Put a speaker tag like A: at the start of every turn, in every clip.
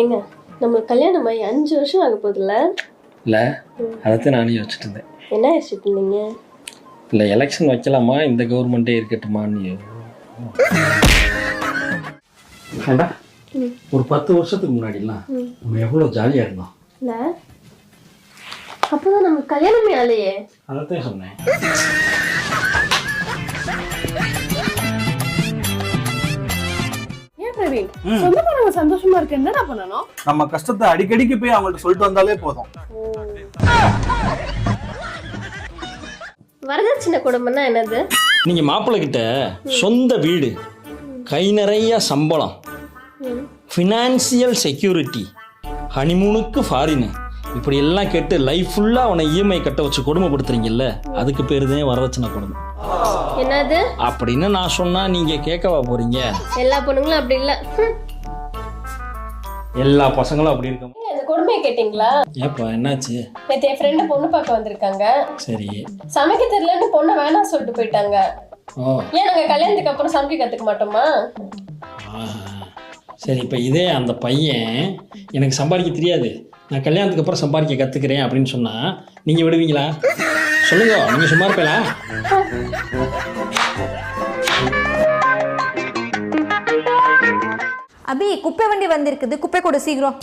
A: ஏங்க நம்மளுக்கு கல்யாணம் ஆகி 5 வருஷம் ஆக போகுதுல்ல?
B: இல்லை அதைத்தான் நானே யோசிச்சுட்டு இருந்தேன்.
A: என்ன யோசிச்சுட்டு இருந்தீங்க?
B: இல்லை எலெக்ஷன் வைக்கலாமா இந்த கவர்மெண்ட்டே இருக்கட்டுமான்னு. ஏண்டா ஒரு 10 வருஷத்துக்கு முன்னாடிலாம் நம்ம எவ்வளோ ஜாலியாக இருந்தோம்.
A: இல்லை அப்போதான் நமக்கு கல்யாணமே ஆலையே.
B: அதைத்தான் சொன்னேன்.
A: சொந்தக்காரங்க சந்தோஷமா இருக்கு என்னடா பண்ணணும்?
C: நம்ம கஷ்டத்தை அடிக்கடிக்கு போய் அவங்கள்ட்ட சொல்லிட்டு வந்தாலே போதும்.
A: வரதட்சணை குடும்பம்னா என்னது?
B: நீங்க மாப்பிள்ளை கிட்ட சொந்த வீடு, கை நிறைய சம்பளம், ஃபினான்சியல் செக்யூரிட்டி, ஹனிமூனுக்கு ஃபாரின், இப்படி எல்லாம் கேட்டு லைஃப் ஃபுல்லா அவனை இஎம்ஐ கட்ட வச்சு கொடுமைப்படுத்துறீங்கல்ல, அதுக்கு பேரு தான் வரதட்சணை குடும்பம்.
A: என்னது
B: அப்படின்னு நான் சொன்னா நீங்க கேட்கவா போறீங்க?
A: எல்லா பொண்ணுங்களும் அப்படி இல்ல.
B: எல்லா பசங்களும் அப்படி இருக்க.
A: இந்த கொடுமையை கேட்டீங்களா?
B: ஏப்பா என்னாச்சு?
A: நேத்து என் ஃப்ரெண்டு பொண்ணு பார்க்க வந்திருக்காங்க.
B: சரி.
A: சமைக்க தெரியலன்னு பொண்ணை வேணாம் சொல்லிட்டு போயிட்டாங்க. ஏன் நாங்க கல்யாணத்துக்கு அப்புறம் சமைக்க கத்துக்க மாட்டோமா?
B: சரி, இப்போ இதே அந்த பையன் எனக்கு சம்பாதிக்க தெரியாது, நான் கல்யாணத்துக்கு அப்புறம் சம்பாதிக்க கற்றுக்கிறேன் அப்படின்னு சொன்னால் நீங்கள் விடுவீங்களா? சொல்லுங்க, நீங்கள் சும்மா இருப்பீங்களா?
D: அபி, குப்பை வண்டி வந்திருக்குது, குப்பை கூட சீக்கிரம்.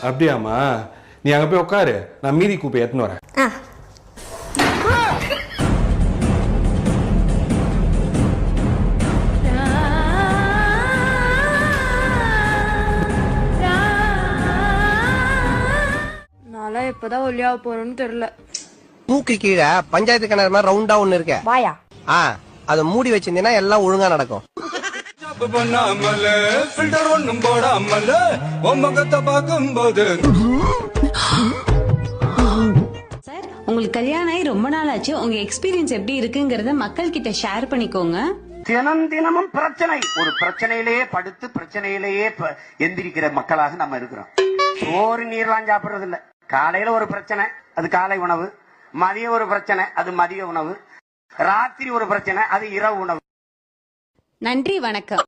C: அப்படியாம்மா, நீ அங்கே போய் உட்காரு, நான் மீதி குப்பை எடுத்துன்னு வரேன்.
E: நான்லாம் எப்பதான் ஒல்லியாக போறோம்னு தெரியல.
F: மூக்கு கீழே பஞ்சாயத்து கிணறு மாதிரி ரவுண்டா ஒண்ணு இருக்கு.
D: வாயா.
F: அதை மூடி வச்சிருந்தீங்கன்னா எல்லாம் ஒழுங்கா நடக்கும்.
G: சார், உங்களுக்கு கல்யாணம் ஆகி ரொம்ப நாள் ஆச்சு. உங்க எக்ஸ்பீரியன்ஸ் எப்படி இருக்குங்கறத மக்கள் கிட்ட ஷேர் பண்ணிக்கோங்க.
H: தினமும் பிரச்சனை, ஒரு பிரச்சனையிலேயே படுத்து பிரச்சனையிலேயே எந்திரிக்கிற மக்களாக நம்ம இருக்கிறோம். சோறு நீர்லாம் சாப்பிடுறது இல்ல. காலையில ஒரு பிரச்சனை, அது காலை உணவு. மதியம் ஒரு பிரச்சனை, அது மதிய உணவு. ராத்திரி ஒரு பிரச்சனை, அது இரவு உணவு.
G: நன்றி, வணக்கம்.